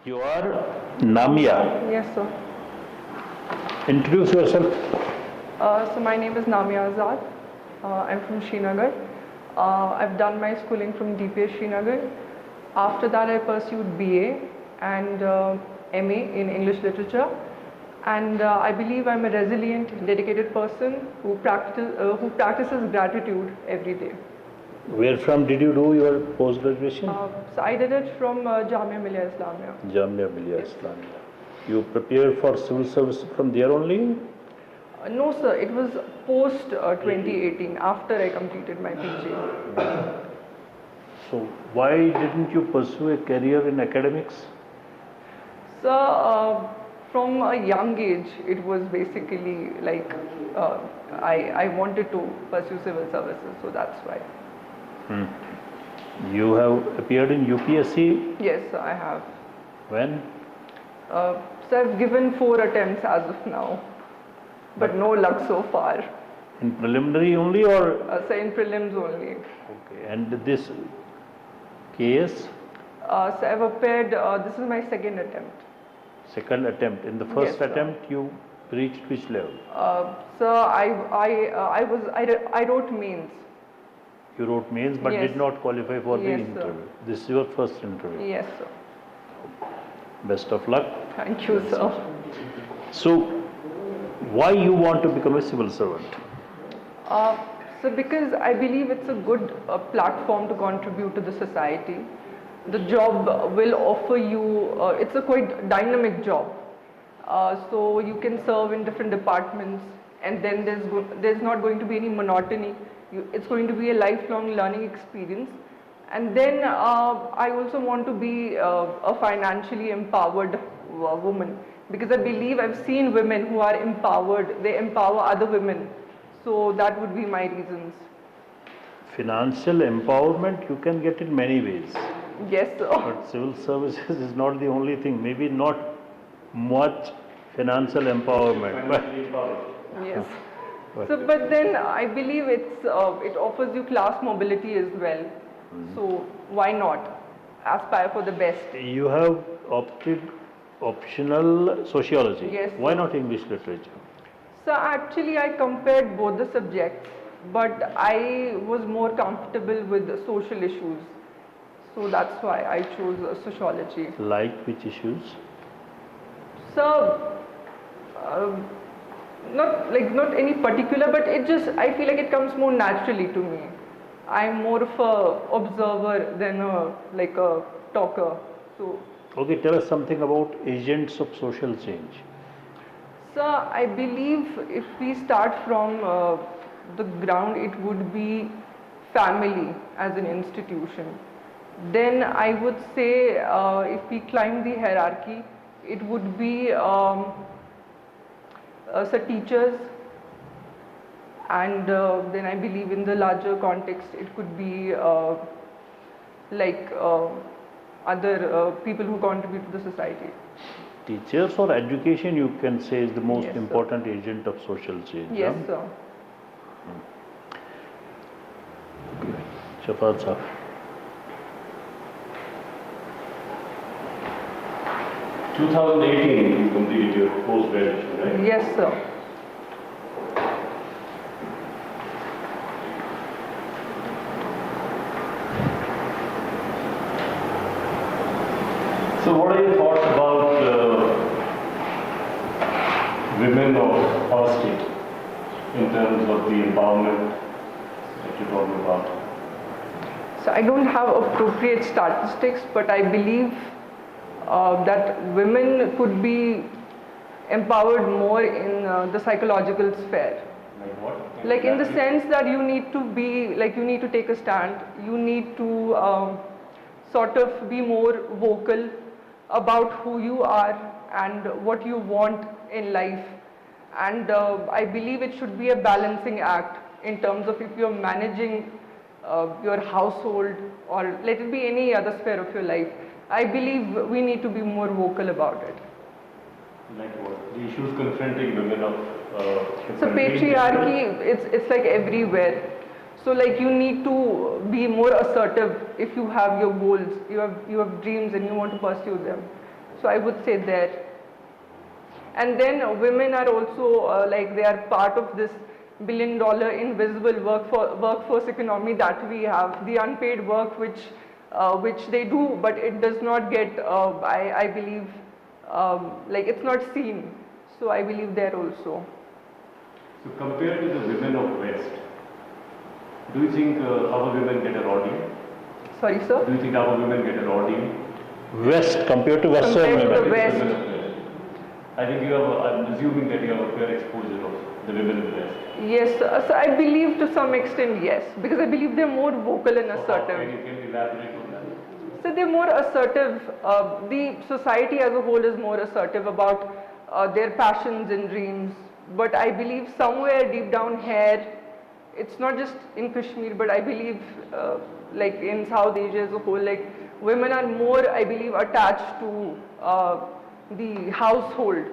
You are Namiya. Yes, sir. Introduce yourself. So my name is Namiya Azad. I'm from Srinagar. I've done my schooling from DPS Srinagar. After that, I pursued BA and MA in English literature. And I believe I'm a resilient, dedicated person who practices gratitude every day. Where from did you do your post-graduation? So I did it from Jamia Millia Islamia. Jamia Millia Islamia. You prepared for civil service from there only? No, sir. It was post 2018, after I completed my PG. So why didn't you pursue a career in academics? So from a young age, it was basically like I wanted to pursue civil services, so that's why. You have appeared in UPSC? Yes, I have. When? So I've given 4 attempts as of now, but no luck so far. In preliminary only or? So in prelims only. Okay, and this case? So I've appeared, this is my second attempt. Second attempt. In the first Yes, attempt, you reached which level? So I wrote mains. You wrote mains but Yes. did not qualify for the Yes, sir. interview. This is your first interview. Yes, sir. Best of luck. Thank you, sir. So, why you want to become a civil servant? So because I believe it's a good platform to contribute to the society. The job will offer you, it's a quite dynamic job. So you can serve in different departments, and then there's not going to be any monotony. It's going to be a lifelong learning experience. And then I also want to be a financially empowered woman, because I believe I've seen women who are empowered, they empower other women. So that would be my reasons. Financial empowerment you can get in many ways. Yes, sir. But civil services is not the only thing. Maybe not much financial empowerment. Yes. So, but then I believe it offers you class mobility as well. So why not aspire for the best? You have opted optional sociology. Yes, Why sir. not English literature? So actually I compared both the subjects, but I was more comfortable with the social issues. So that's why I chose sociology. Like which issues? So not any particular, but I feel like it comes more naturally to me. I'm more of a observer than a talker. So Okay, tell us something about agents of social change. So I believe if we start from the ground, it would be family as an institution. Then I would say if we climb the hierarchy, it would be so teachers, and then I believe in the larger context, it could be other people who contribute to the society. Teachers or education you can say is the most Yes, sir. important agent of social change. Yes, huh? sir. Shafat sir. In 2018, you completed your post-graduation, right? Yes, sir. So what are your thoughts about women of our state in terms of the empowerment that you're talking about? So I don't have appropriate statistics, but I believe that women could be empowered more in the psychological sphere. Like what? Like in the sense that you need to take a stand, you need to sort of be more vocal about who you are and what you want in life. And I believe it should be a balancing act in terms of if you're managing your household or let it be any other sphere of your life. I believe we need to be more vocal about it. Like what? The issues confronting women of So patriarchy, it's like everywhere. So like you need to be more assertive if you have your goals, you have dreams and you want to pursue them. So I would say there. And then women are also like they are part of this $1 billion invisible workforce economy that we have. The unpaid work which they do, but it does not get, I believe, like it's not seen. So I believe there also. So compared to the women of West, do you think our women get a raw deal? Sorry, sir? Do you think our women get a raw deal? West compared to Western Compared to the women. West. I think you have, I'm assuming that you have a fair exposure of the women in the West. Yes, so I believe to some extent yes, because I believe they're more vocal and assertive. Can you elaborate on that? So they're more assertive. The society as a whole is more assertive about their passions and dreams. But I believe somewhere deep down here, it's not just in Kashmir, but I believe like in South Asia as a whole, like women are more, I believe, attached to the household.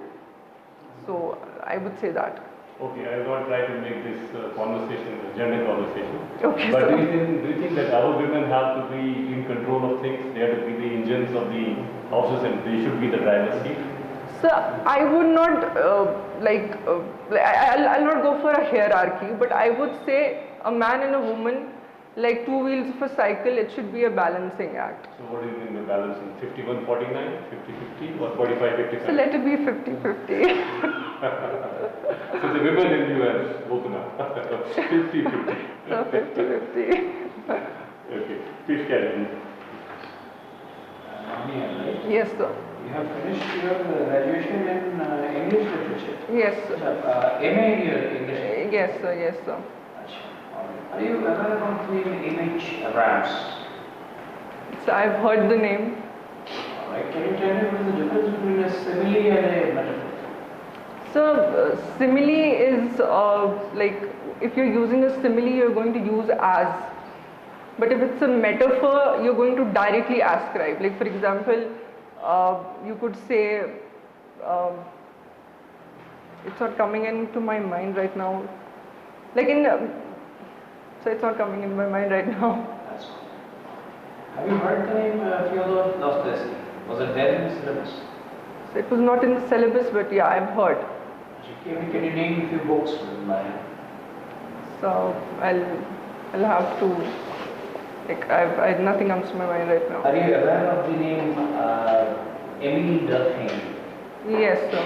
So I would say that. Okay, I will not try to make this conversation a gender conversation. Okay, But sir. do you think that our women have to be in control of things? They have to be the engines of the houses and they should be the driver's seat? So I would not I'll not go for a hierarchy, but I would say a man and a woman, like two wheels of a cycle, it should be a balancing act. So what do you mean by balancing? 51-49, 50-50 or 45-55? So let it be 50-50. So the women in you have woken up. 50-50. So 50-50. Okay, please carry on. Namiya, right? Yes, sir. You have finished your graduation in English literature. Yes, sir. M.A. in your English. Yes, sir. Yes, sir. Are you aware of the image Rams? So I've heard the name. Alright, can you tell me what is the difference between a simile and a metaphor? So simile is like if you're using a simile, you're going to use as. But if it's a metaphor, you're going to directly ascribe. Like for example, you could say, it's not coming into my mind right now. Like so it's not coming into my mind right now. That's all. Have you heard the name Fyodor Dostoevsky? Was it there in the syllabus? So it was not in the syllabus, but yeah, I've heard. Can you name a few books written by him? So I'll have to. Like nothing comes to my mind right now. Are you aware of the name Emile Durkheim? Yes, sir.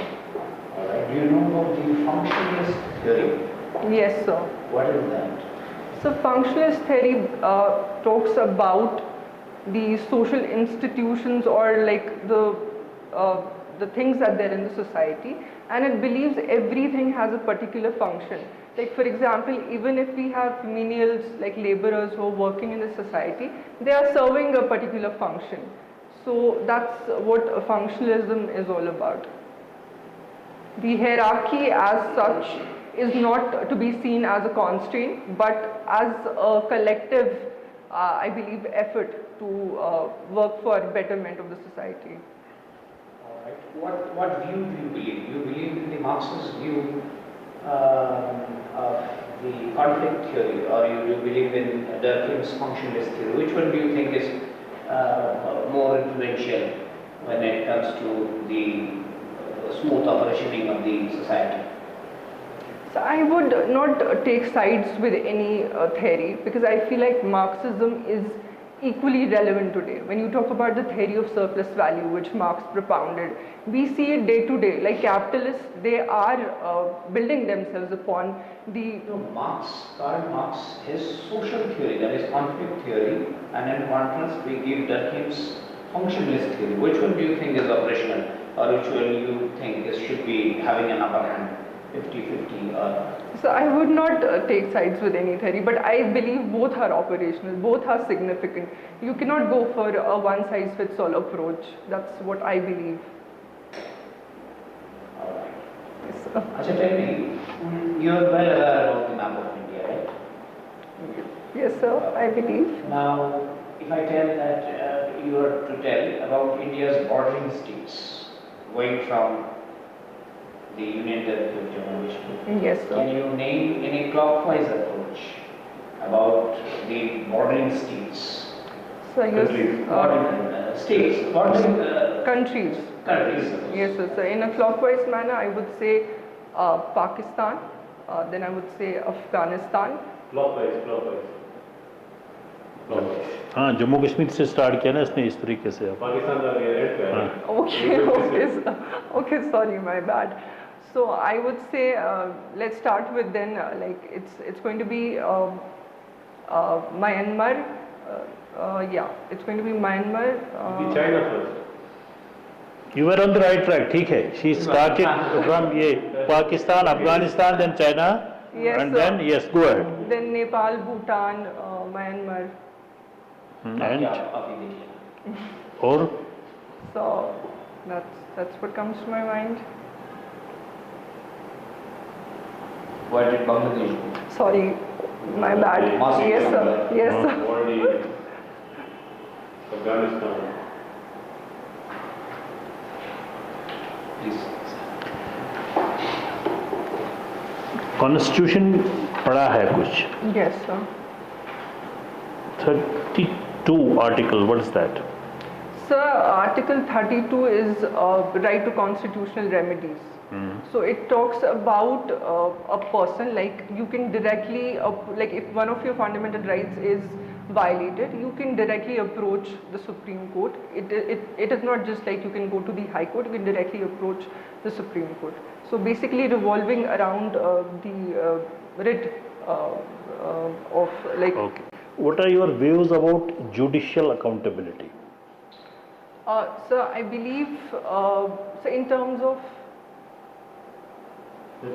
Alright, do you know about the functionalist theory? Yes, sir. What is that? So functionalist theory talks about the social institutions or like the things that there in the society, and it believes everything has a particular function. Like for example, even if we have menials like laborers who are working in the society, they are serving a particular function. So that's what functionalism is all about. The hierarchy as such is not to be seen as a constraint, but as a collective, I believe, effort to work for betterment of the society. Alright. What view do you believe? Do you believe in the Marxist view of the conflict theory, or you believe in Durkheim's functionalist theory? Which one do you think is more influential when it comes to the smooth operationing of the society? So I would not take sides with any theory, because I feel like Marxism is equally relevant today. When you talk about the theory of surplus value, which Marx propounded, we see it day to day. Like capitalists, they are building themselves upon the... No, Karl Marx, his social theory, that is conflict theory, and in contrast we give Durkheim's functionalist theory. Which one do you think is operational, or which one you think should be having an upper hand, 50-50 or... So I would not take sides with any theory, but I believe both are operational, both are significant. You cannot go for a one-size-fits-all approach. That's what I believe. Alright. Yes, sir. Acha, tell me, you are well aware of the map of India, right? Yes, sir, I believe. Now, if I tell that you are to tell about India's bordering states, going from the Union Territory of Jammu and Kashmir, Yes, sir. can you name any clockwise approach about the bordering states? So yes, Bordering states, bordering countries. Countries. Yes, sir. So in a clockwise manner, I would say Pakistan, then I would say Afghanistan. Clockwise. हाँ, जम्मू कश्मीर से start किया ना इसने इस तरीके से। पाकिस्तान का and पे है। Okay, sir. Okay, sorry, my bad. So I would say let's start with then like it's going to be Myanmar. Yeah, it's going to be Myanmar. Be China first. You were on the right track, ठीक है। She started from ये Pakistan, Afghanistan, then China, Yes, and sir. then yes, go ahead. Then Nepal, Bhutan, Myanmar. And India. और So that's what comes to my mind. Why did Bangladesh go? Sorry, my bad. Yes, sir. Yes, sir. Already Afghanistan. Please. Constitution पढ़ा है कुछ। Yes, sir. 32 article, what is that? Sir, Article 32 is right to constitutional remedies. So it talks about a person, like you can directly, like if one of your fundamental rights is violated, you can directly approach the Supreme Court. It is not just like you can go to the High Court, you can directly approach the Supreme Court. So basically revolving around the writ of like... Okay. What are your views about judicial accountability? Sir, I believe, so in terms of...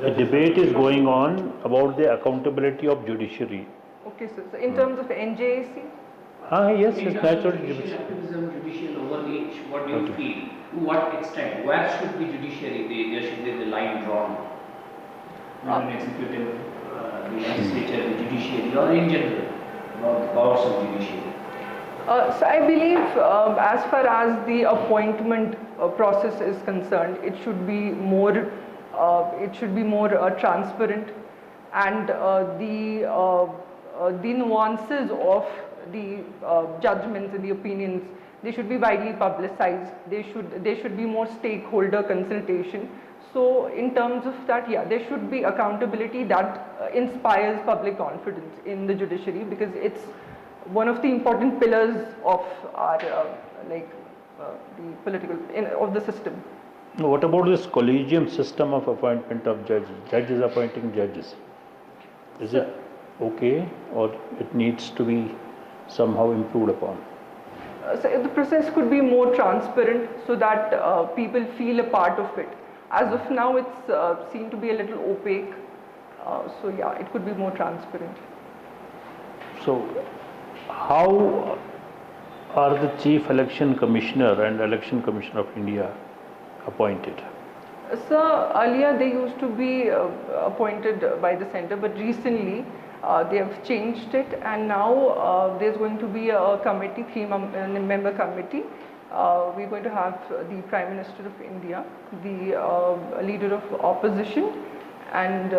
A debate is going on about the accountability of judiciary. Okay, sir. So in terms of NJAC? Yes, In it's terms of natural. judicial activism, judicial overreach, what do you feel? To what extent? Where should be judiciary? There should be the line drawn. Not an executive, the legislature, the judiciary, or in general, about the powers of judiciary. So I believe as far as the appointment process is concerned, it should be more transparent, and the nuances of the judgments and the opinions, they should be widely publicized. There should be more stakeholder consultation. So in terms of that, yeah, there should be accountability that inspires public confidence in the judiciary, because it's one of the important pillars of our the political of the system. What about this collegium system of appointment of judges? Judges appointing judges. Is it okay, or it needs to be somehow improved upon? So the process could be more transparent so that people feel a part of it. As of now, it's seen to be a little opaque. So yeah, it could be more transparent. So, how are the Chief Election Commissioner and Election Commissioner of India appointed? So earlier they used to be appointed by the centre, but recently they have changed it, and now there's going to be a committee, three-member committee. We're going to have the Prime Minister of India, the leader of opposition, and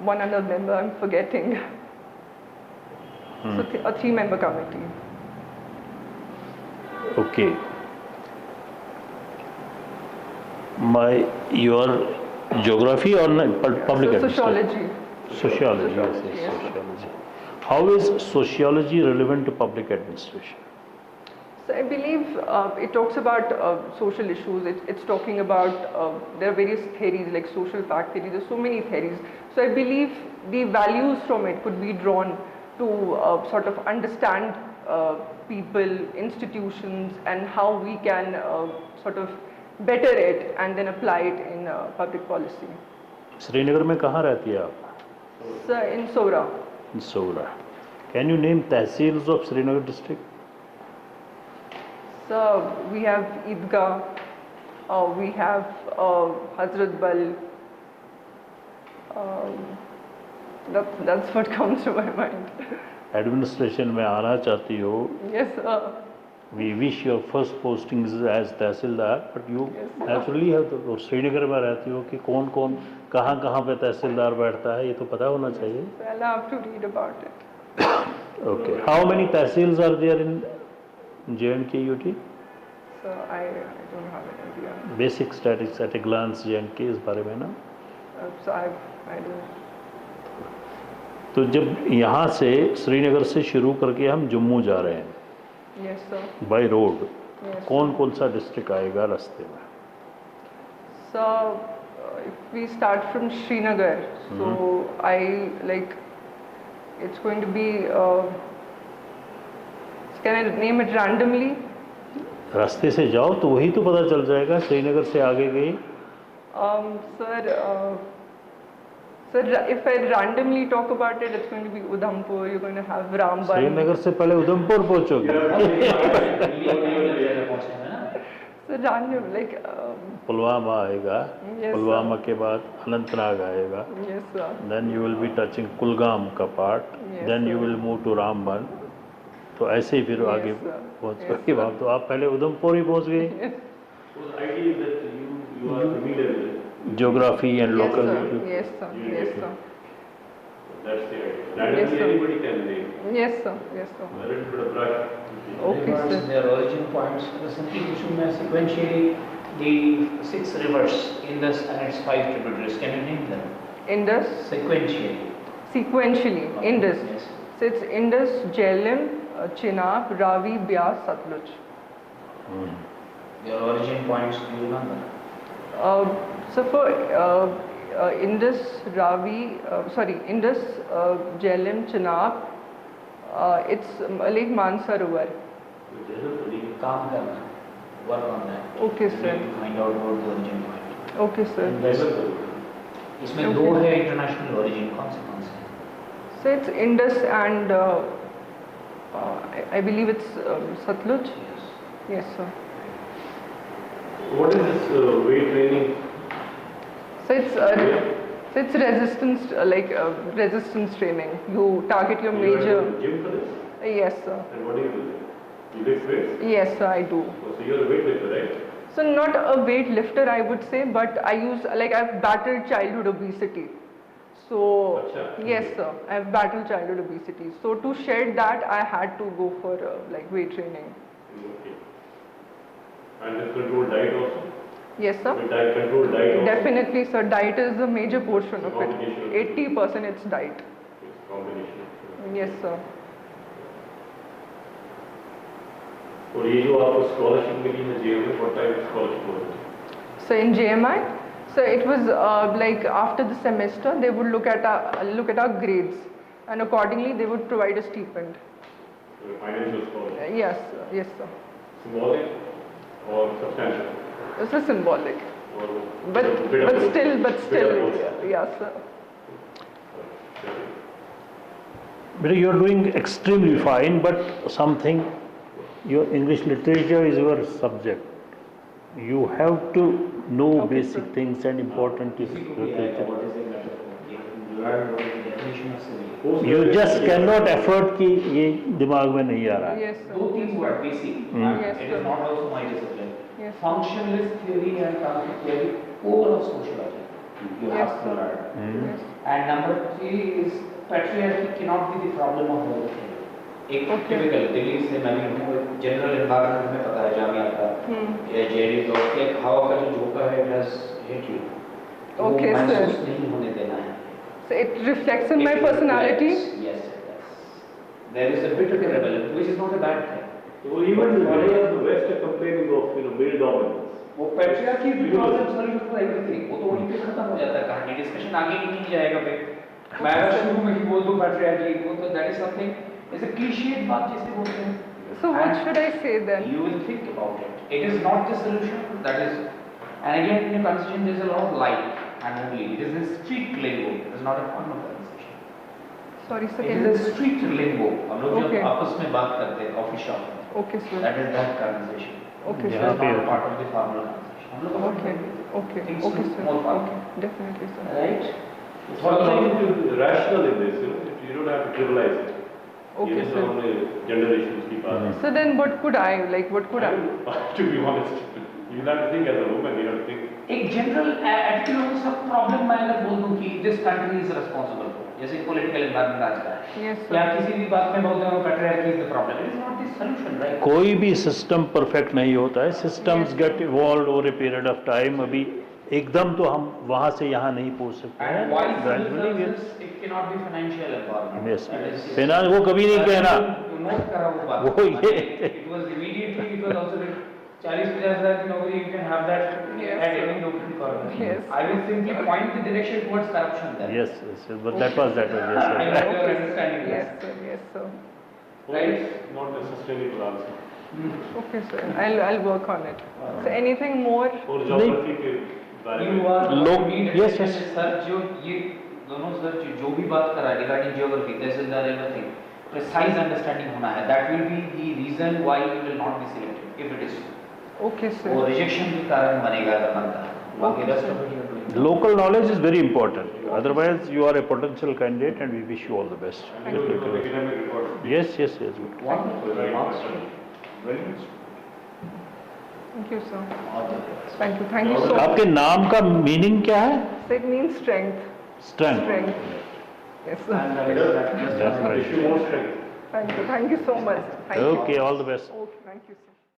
one other member I'm forgetting. So a three-member committee. Okay. Your geography or public administration? Sociology. Sociology, yes, sociology. How is sociology relevant to public administration? So I believe it talks about social issues. It's talking about there are various theories like social fact theory. There's so many theories. So I believe the values from it could be drawn to sort of understand people, institutions, and how we can sort of better it and then apply it in public policy. Srinagar में कहाँ रहती है आप? So in Sora. In Sora. Can you name tehsils of Srinagar district? So we have Idgah, we have Hazrat Bal. That's what comes to my mind. Administration में आना चाहती हो? Yes, We wish your first postings as tehsildar, but you Yes. naturally have to. Srinagar में रहती हो कि कौन कौन कहाँ कहाँ पे तहसीलदार बैठता है, ये तो पता होना चाहिए. I'll have to read about it. Okay. How many tehsils are there in J&K UT? So I don't have an idea. Basic statistics at a glance J&K इस बारे में ना. So I don't. तो जब यहाँ से श्रीनगर से शुरू करके हम जम्मू जा रहे हैं Yes, sir. By road, Yes. कौन कौन सा डिस्ट्रिक्ट आएगा रास्ते में? So if we start from Srinagar, so I like it's going to be. Can I name it randomly? रास्ते से जाओ तो वही तो पता चल जाएगा. श्रीनगर से आगे गई. Sir, if I randomly talk about it, it's going to be Udhampur. You're going to have Ramban. Srinagar से पहले Udhampur पहुँचोगे. So random, like. Pulwama आएगा. Yes, पुलवामा के बाद अनंतनाग आएगा. Yes, sir. Then you will be touching Kulgam का part. Yes, Then you sir. will move to Ramban. तो ऐसे ही फिर Yes, आगे sir. पहुँच Yes, गए. वहाँ तो आप पहले उधमपुर ही पहुँच गए. Yes. So the idea is that you are familiar with it. Geography and Yes, local. sir. Yes, sir. Yes, sir. That's the idea. Yes, Randomly sir. anybody can name. Yes, sir. Yes, sir. A little bit of brush. Okay, Rivers, sir. their origin points, the simply Kushum sequentially the 6 rivers, Indus and its 5 tributaries. Can you name them? Indus, Sequentially. sequentially, Indus. Yes. So it's Indus, Jhelum, Chenab, Ravi, Byas, Satluj. Their origin points, do you remember? So for Indus, Ravi, Indus, Jhelum, Chenab, it's Lake Mansarovar. Calm down. Work on that. Okay, You sir. need to find out what the origin point. Okay, sir. इसमें Okay. 2 है international origin, कौन से? So it's Indus and I believe it's Satluj. Yes. Yes, sir. What is this weight training? So it's resistance, resistance training. You target your You are major. going to gym for this? Yes, sir. And what do you do? You lift weights? Yes, sir, I do. Oh, so you're a weightlifter, right? So not a weightlifter, I would say, but I've battled childhood obesity. So Acha. yes, sir, I've battled childhood obesity. So to shed that, I had to go for weight training. Okay. And this controlled diet also? Yes, sir. With diet, controlled diet also? Definitely, sir. Diet is a major portion of it. Combination. 80% it's diet. It's combination. Yes, sir. और ये जो आपको scholarship मिली है jail में, what type of scholarship was it? So in JMI, so it was after the semester they would look at our grades, and accordingly they would provide a stipend. So a financial scholarship. Yes, sir. Yes, sir. Symbolic or substantial? This is symbolic, Or but bit of both? still, Bit of both. yes, sir. But you are doing extremely fine, but something, your English literature is your subject. You have to know Okay, basic sir. things and important is literature. What is the metaphor? You learn what is the definition of civil. You just cannot afford कि ये दिमाग में नहीं आ रहा है. Yes, sir. 2-3 word basic. Yes, It sir. is not also my discipline. Yes. Functionalist theory and conflict theory, all of sociology. You Yes, have to sir. learn. Yes. And number 3 is patriarchy cannot be the problem of everything. एक Okay. typical Delhi से मैं भी हूँ, general environment में पता है जामिया का या जेडी तो एक हवा का जो झोंका है it has hit you. तो वो Okay, sir. महसूस नहीं होने देना है. So it reflects in my It personality. reflects, yes, it does. There is a bit of a rebellion, which is not a bad thing. So even the West are complaining of male dominance. वो patriarchy because it's solution for everything. वो तो वहीं पे खत्म हो जाता है कहानी. Discussion आगे ही नहीं जाएगा फिर. मैं अगर शुरू में ही बोल दूँ patriarchy को तो that is something. It's a cliched बात जिसे बोलते हैं. So what And should I say then? You will think about it. It is not the solution. That is, and again in a conversation there is a lot of light and only. It is a street lingo. It is not a formal conversation. Sorry, sir. It Can is a street lingo. हम लोग Okay. जब आपस में बात करते हैं coffee shop में. Okay, sir. That is that conversation. Okay, Yeah. sir. It is not part of the formal conversation. हम लोग Okay. Okay. Things Okay, look sir. more fun. Okay. Definitely, sir. Right? It's something rational in this, you don't have to trivialize it. Okay, ये sir. हमने gender issues की बात है. So then what could I, what could I? To be honest, you have to think as a woman, you have to think. एक general attitude सब problem मैं अगर बोल दूं कि this country is responsible for जैसे पॉलिटिकल एनवायरनमेंट आज का है Yes, कि आप sir. किसी भी बात में बोलते हो patriarchy is the problem, it is not the solution, right? कोई भी सिस्टम परफेक्ट नहीं होता है, systems get evolve over a period of time. अभी एकदम तो हम वहाँ से यहाँ नहीं पहुँच सकते हैं, And why civil gradually we- services, it cannot be financial empowerment. Yes, That is- finance वो कभी नहीं कहना, नोट करा वो बात, वो ये it was immediately, it was also 40-50 हज़ार की नौकरी, you can have that Yes, at sir. any local corner. Yes. I will simply point the direction towards corruption there. yes, yes, but that was yes, I yes. hope you are understanding Yes, this. sir. Yes, sir. Right? Not a sustainable answer. Okay, sir. I'll work on it. So anything more? और geography के बारे You में are Look, need yes, attention, yes. sir, जो ये दोनों sir जो भी बात करा regarding geography, तहसीलदार everything, precise understanding होना है. That will be the reason why you will not be selected if it is. Okay, sir. वो rejection के कारण बनेगा अगर बनता है. बाकी rest of it you are doing. Local knowledge is very important, otherwise you are a potential candidate and we wish you all the best. your academic record. Yes, yes, yes, good. Wonderful. Right. Marks. Very good. Thank you, sir. All the best. Thank you. Thank you so much. आपके नाम का meaning क्या है? So it means strength. Strength. Strength. Yes, sir. And just That's right. Wish you more strength. Thank you. Thank you so much. Thank you. Okay, all the best. Okay, thank you, sir.